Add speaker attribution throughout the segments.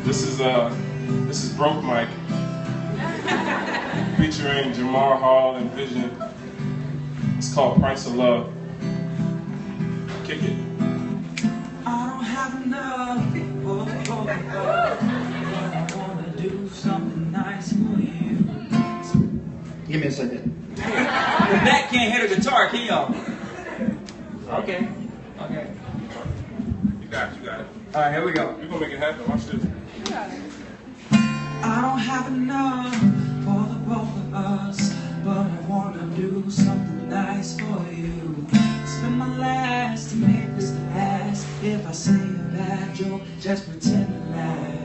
Speaker 1: This is Broke Mike, featuring Jamar Hall and Vision. It's called Price of Love. Kick it.
Speaker 2: I don't have enough but I wanna do something nice for you.
Speaker 3: Give me a second.
Speaker 2: That can't hit a guitar, can y'all? Okay.
Speaker 1: You got it.
Speaker 2: All right, here we go.
Speaker 1: We're gonna make it happen. Watch this.
Speaker 2: I don't have enough for the both of us, but I wanna do something nice for you. Spend my last to make this last. If I say a bad joke, just pretend to laugh.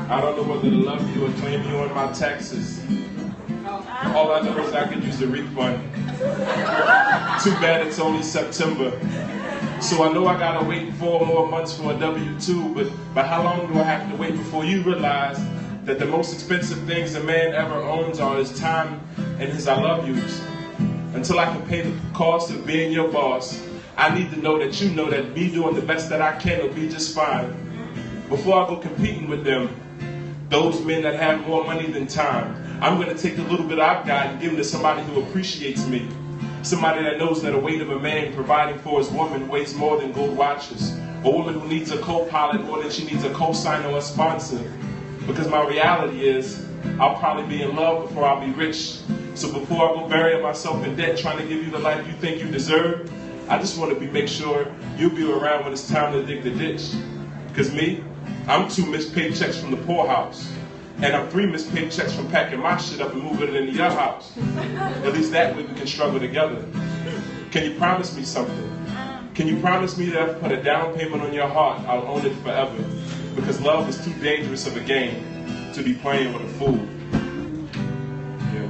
Speaker 1: I don't know whether to love you or claim you on my taxes. All I know is I could use the refund. Too bad it's only September. So I know I gotta wait 4 more months for a W-2, but how long do I have to wait before you realize that the most expensive things a man ever owns are his time and his I love yous? Until I can pay the cost of being your boss, I need to know that you know that me doing the best that I can will be just fine. Before I go competing with them, those men that have more money than time, I'm gonna take the little bit I've got and give them to somebody who appreciates me. Somebody that knows that the weight of a man providing for his woman weighs more than gold watches. A woman who needs a co-pilot more than she needs a co-signer or a sponsor. Because my reality is, I'll probably be in love before I'll be rich. So before I go burying myself in debt trying to give you the life you think you deserve, I just want to make sure you'll be around when it's time to dig the ditch. Because me, I'm 2 missed paychecks from the poorhouse. And I'm 3 missed paychecks from packing my shit up and moving it into your house. At least that way we can struggle together. Can you promise me something? Can you promise me that if I put a down payment on your heart, I'll own it forever? Because love is too dangerous of a game to be playing with a fool. Yeah.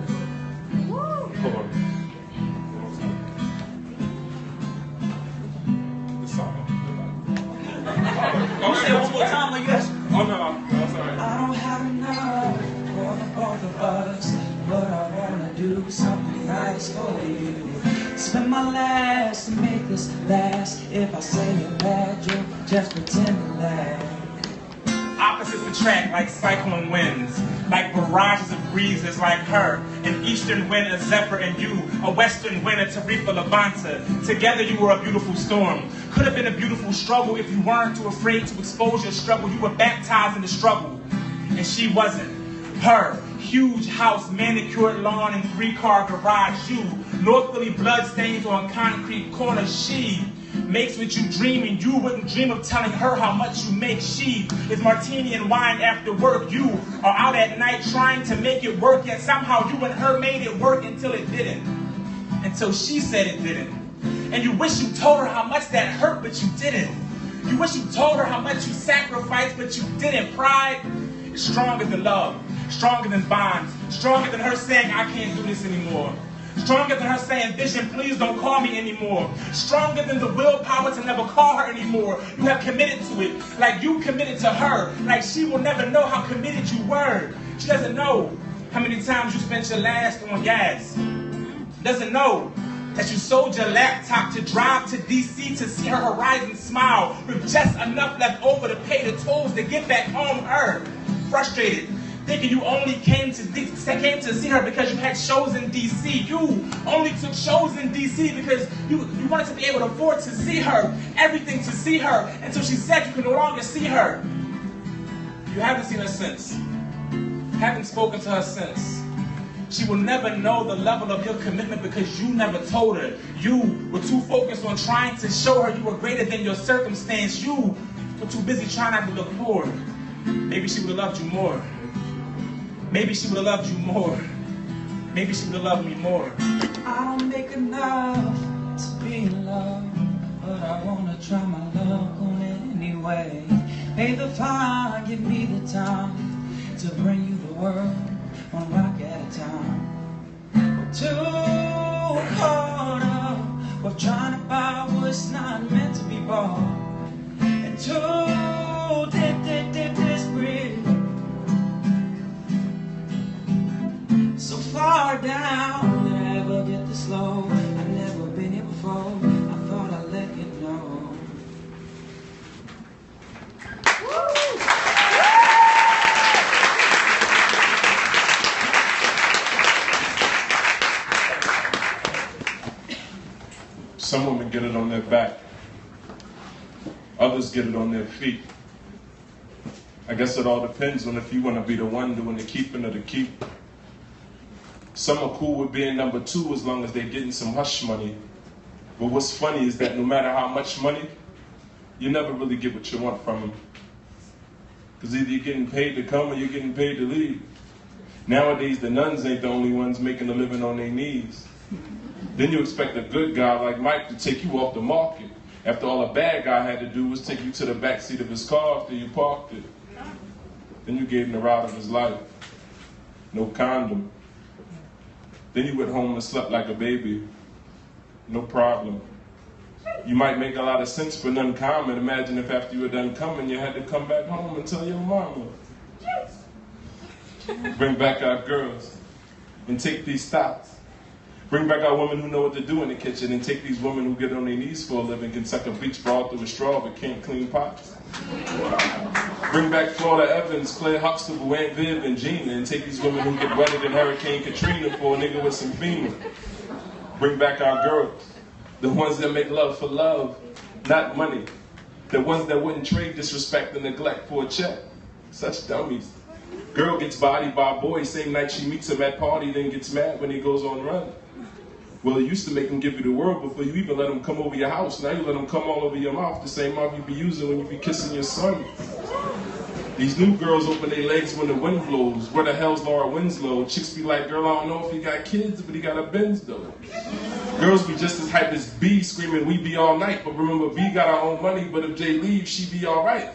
Speaker 1: Hold on. This song.
Speaker 2: You say it one more time, like yes.
Speaker 1: Oh no, that's all right.
Speaker 2: I don't have enough for the both of us, but I wanna do something nice for you. Spend my last to make this last. If I say a bad joke, just pretend to laugh.
Speaker 4: Opposites attract like cyclone winds, like barrages of breezes like her. An eastern wind, a zephyr, and you, a western wind, a Tarifa Levanta. Together you were a beautiful storm. Could have been a beautiful struggle if you weren't too afraid to expose your struggle. You were baptized in the struggle, and she wasn't. Her, huge house, manicured lawn, and 3-car garage. You, North Philly bloodstains on concrete corners. She makes what you dream, and you wouldn't dream of telling her how much you make. She is martini and wine after work. You are out at night trying to make it work, yet somehow you and her made it work until it didn't. Until she said it didn't. And you wish you told her how much that hurt, but you didn't. You wish you told her how much you sacrificed, but you didn't. Pride is stronger than love, stronger than bonds, stronger than her saying, I can't do this anymore. Stronger than her saying, Vision, please don't call me anymore. Stronger than the willpower to never call her anymore. You have committed to it, like you committed to her. Like she will never know how committed you were. She doesn't know how many times you spent your last on gas. Doesn't know that you sold your laptop to drive to DC to see her horizon smile with just enough left over to pay the tolls to get back home. Her frustrated, thinking you only came to see her because you had shows in DC. You only took shows in DC because you wanted to be able to afford to see her, everything to see her, until she said you could no longer see her. You haven't seen her since. Haven't spoken to her since. She will never know the level of your commitment because you never told her. You were too focused on trying to show her you were greater than your circumstance. You were too busy trying not to look poor. Maybe she would have loved you more. Maybe she would have loved you more. Maybe she would have loved me more. I don't make enough to be in love, but I wanna try my luck on it anyway. Pay the fine, give me the time to bring you the world, one rock at a time. Too caught up with trying to buy what's not meant to be bought, and too desperate, so far down that I ever get this low. I've never been here before. I thought I'd let you know. Woo!
Speaker 1: get it on their back. Others get it on their feet. I guess it all depends on if you want to be the one doing the keeping or the keep. Some are cool with being number two as long as they're getting some hush money. But what's funny is that no matter how much money, you never really get what you want from them. Because either you're getting paid to come or you're getting paid to leave. Nowadays, the nuns ain't the only ones making a living on their knees. Then you expect a good guy like Mike to take you off the market, after all a bad guy had to do was take you to the back seat of his car after you parked it. Then you gave him the ride of his life. No condom. Then you went home and slept like a baby. No problem. You might make a lot of sense for none common. Imagine if after you were done coming, you had to come back home and tell your mama. Bring back our girls and take these thoughts. Bring back our women who know what to do in the kitchen and take these women who get on their knees for a living, can suck a bleach ball through a straw but can't clean pots. Bring back Florida Evans, Claire Huxtable, Aunt Viv, and Gina, and take these women who get wetter than Hurricane Katrina for a nigga with some FEMA. Bring back our girls, the ones that make love for love, not money. The ones that wouldn't trade disrespect and neglect for a check. Such dummies. Girl gets bodied by a boy same night she meets him at party, then gets mad when he goes on run. Well, it used to make him give you the world before you even let him come over your house. Now you let him come all over your mouth, the same mouth you be using when you be kissing your son. These new girls open their legs when the wind blows. Where the hell's Laura Winslow? Chicks be like, girl, I don't know if he got kids, but he got a Benz though. Girls be just as hype as B, screaming, we be all night. But remember, B got our own money, but if Jay leaves, she be all right.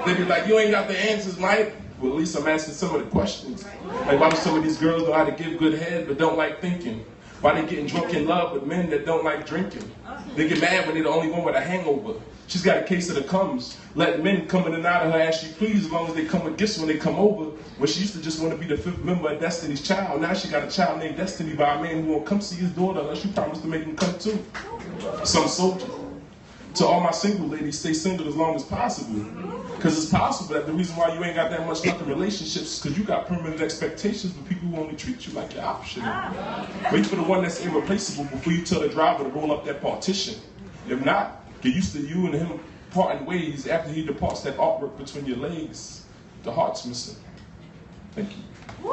Speaker 1: They be like, you ain't got the answers, Mike. Well, at least I'm asking some of the questions. Like, why do some of these girls know how to give good head but don't like thinking? Why they getting drunk in love with men that don't like drinking? They get mad when they're the only one with a hangover. She's got a case of the comes. Let men come in and out of her as she please, as long as they come with gifts when they come over. When she used to just want to be the fifth member of Destiny's Child, now she got a child named Destiny by a man who won't come see his daughter unless you promise to make him come too. Some soldier. To all my single ladies, stay single as long as possible. Because it's possible that the reason why you ain't got that much luck in relationships is because you got permanent expectations with people who only treat you like you're optional. Wait for the one that's irreplaceable before you tell the driver to roll up that partition. If not, get used to you and him parting ways after he departs that artwork between your legs. The heart's missing. Thank you.